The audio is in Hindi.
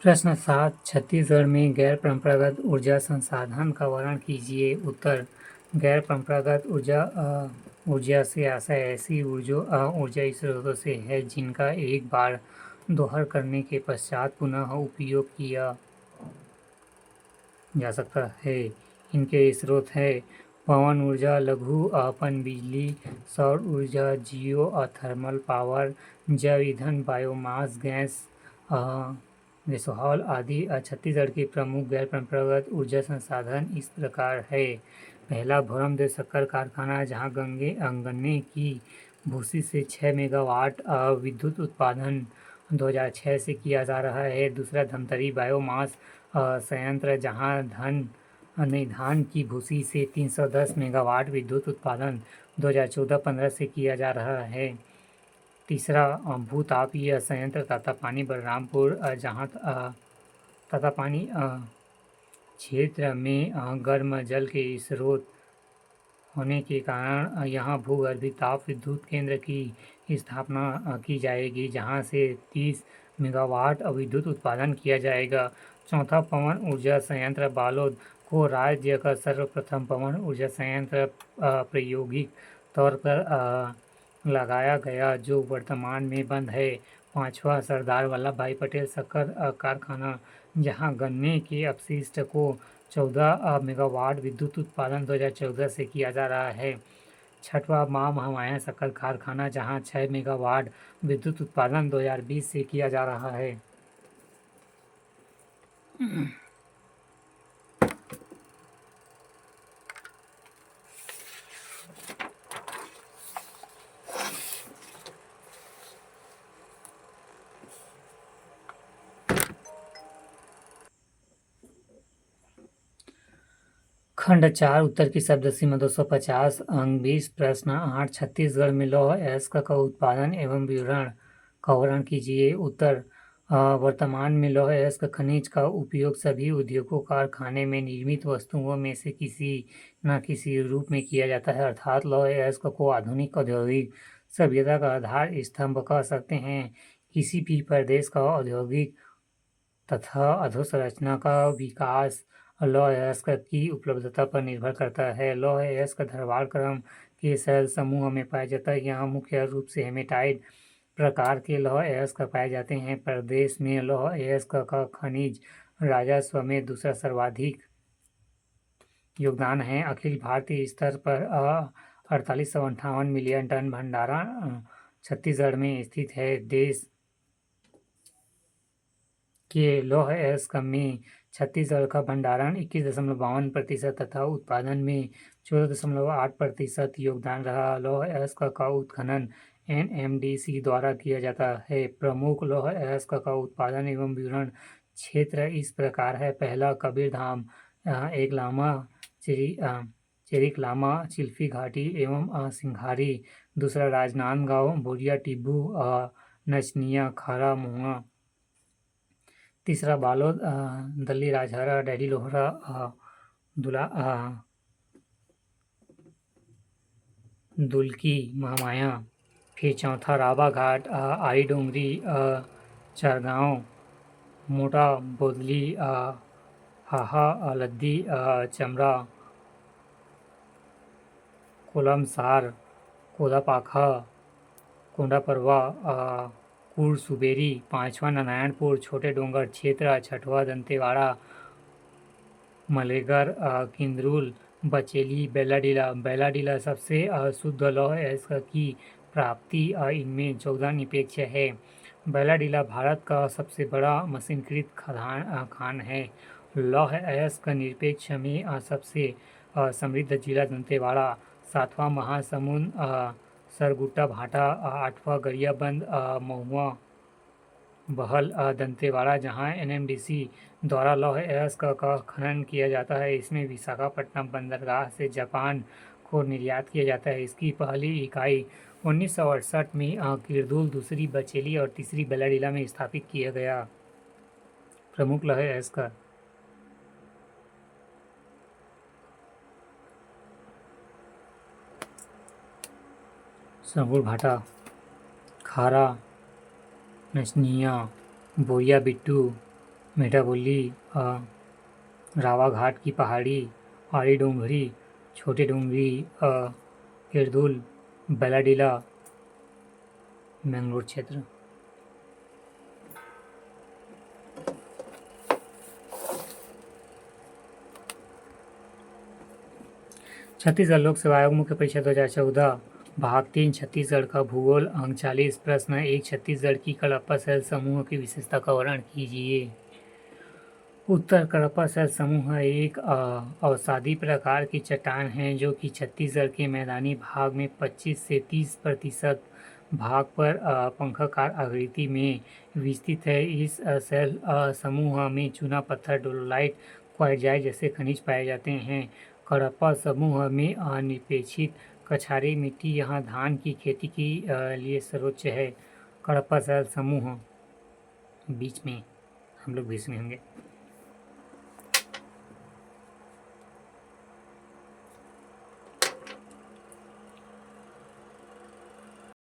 प्रश्न 7 छत्तीसगढ़ में गैर परंपरागत ऊर्जा संसाधन का वर्णन कीजिए। उत्तर गैर परंपरागत ऊर्जा से आशय ऐसी ऊर्जा स्रोतों से है जिनका एक बार दोहन करने के पश्चात पुनः उपयोग किया जा सकता है। इनके स्रोत है पवन ऊर्जा, लघु पनबिजली, सौर ऊर्जा, जियो थर्मल पावर, जैव ईंधन, बायोमास गैस, गैसोहॉल आदि। छत्तीसगढ़ के प्रमुख गैर परंपरागत ऊर्जा संसाधन इस प्रकार है। पहला भोरमदेव शक्कर कारखाना, जहां गन्ने की भूसी से 6 मेगावाट विद्युत उत्पादन 2006 से किया जा रहा है। दूसरा धमतरी बायोमास संयंत्र, जहां धान की भूसी से 310 मेगावाट विद्युत उत्पादन 2014-15 से किया जा रहा है। तीसरा भूतापीय संयंत्र तातापानी बलरामपुर, जहां तातापानी क्षेत्र में गर्म जल के स्रोत होने के कारण यहाँ भूगर्भीय ताप विद्युत केंद्र की स्थापना की जाएगी, जहाँ से 30 मेगावाट विद्युत उत्पादन किया जाएगा। चौथा पवन ऊर्जा संयंत्र बालोद को राज्य का सर्वप्रथम पवन ऊर्जा संयंत्र प्रायोगिक तौर पर लगाया गया, जो वर्तमान में बंद है। पांचवा सरदार वल्लभ भाई पटेल शक्कर कारखाना, जहां गन्ने के अपशिष्ट को 14 मेगावाट विद्युत उत्पादन 2014 से किया जा रहा है। छठवां मां महामाया शक्कर कारखाना, जहां 6 मेगावाट विद्युत उत्पादन 2020 से किया जा रहा है। खंड 4 उत्तर की शब्द सीमा 250 अंक 20 प्रश्न 8 छत्तीसगढ़ में लौह अयस्क का उत्पादन एवं विवरण का वर्णन कीजिए। उत्तर वर्तमान में लौह अयस्क खनिज का उपयोग सभी उद्योगों कारखाने में निर्मित वस्तुओं में से किसी न किसी रूप में किया जाता है, अर्थात लौह अयस्क को आधुनिक औद्योगिक सभ्यता का आधार स्तंभ कह सकते हैं। किसी भी प्रदेश का औद्योगिक तथा अधोसंरचना का विकास लौह अयस्क की उपलब्धता पर निर्भर करता है। लौह अयस्क धारवाड़ क्रम के सेल समूह में पाया जाता है। यहाँ मुख्य रूप से हेमेटाइट प्रकार के लौह अयस्क पाए जाते हैं। प्रदेश में लौह अयस्क का खनिज राजस्व में दूसरा सर्वाधिक योगदान है। अखिल भारतीय स्तर पर 4858 मिलियन टन भंडारण छत्तीसगढ़ में स्थित है। देश के लौह अयस्क में छत्तीसगढ़ का भंडारण 21.52% तथा उत्पादन में 14.8% योगदान रहा। लौह अयस्क का उत्खनन NMDC द्वारा किया जाता है। प्रमुख लौह अयस्क का उत्पादन एवं विवरण क्षेत्र इस प्रकार है। पहला कबीरधाम, एगलामा, चेरिकलामा, चिल्फी घाटी एवं सिंघारी। दूसरा राजनांदगांव, बोरिया टिब्बू, नचनिया, खारा मुआ। तीसरा बालोद, दल्ली राजहरा, डैडी लोहरा, दुलकी, महामाया। फिर चौथा राबा घाट, आई डोंगरी, चरगांव, मोटा बोदली, हाहा, लद्दी, चमरा, कोलमसार, कोदापाखा, कोंडापरवा, कुरसुबेरी। पांचवा नारायणपुर, छोटे डोंगर क्षेत्र। छठवा दंतेवाड़ा, मलेगर, किंद्रुल, बचेली, बैलाडीला सबसे शुद्ध लौह अयस्क की प्राप्ति इनमें योगदान निरपेक्ष है। बैलाडीला भारत का सबसे बड़ा मशीनीकृत खान है। लौह अयस्क निरपेक्ष में सबसे समृद्ध जिला दंतेवाड़ा, सातवां महासमुंद, सरगुट्टा भाटा, आठवां गरियाबंद, महुआ, बहल, दंतेवाड़ा। जहां NMDC द्वारा लौह अयस्क का खनन किया जाता है, इसमें विशाखापट्टनम बंदरगाह से जापान को निर्यात किया जाता है। इसकी पहली इकाई 1968 में किरदुल, दूसरी बचेली और तीसरी बैलाडीला में स्थापित किया गया। प्रमुख लौह अयस्क सरगुड़ भाटा, खारा, नचनिया, बोरिया बिट्टू, मेटाबोली, रावा घाट की पहाड़ी, आड़ी डोंगरी, छोटी डोंगरी, किरदुल, बेलाडीला, मैंगलोर क्षेत्र। छत्तीसगढ़ लोक सेवा आयोग मुख्य परीक्षा 2014 भाग 3 छत्तीसगढ़ का भूगोल अंक 40 प्रश्न 1 छत्तीसगढ़ की कडप्पा शैल समूह की विशेषता का वर्णन कीजिए। उत्तर कडप्पा शैल समूह एक अवसादी प्रकार की चट्टान है जो कि छत्तीसगढ़ के मैदानी भाग में 25 से 30% भाग पर पंखाकार आकृति में विस्तृत है। इस शैल समूह में चूना पत्थर, डोलोलाइट, क्वार्टजाइट जैसे खनिज पाए जाते हैं। कडप्पा समूह में अनिपेक्षित कछारी मिट्टी यहाँ धान की खेती के लिए सर्वोच्च है। कडप्पा शैल समूह बीच में हम लोग बीच में होंगे।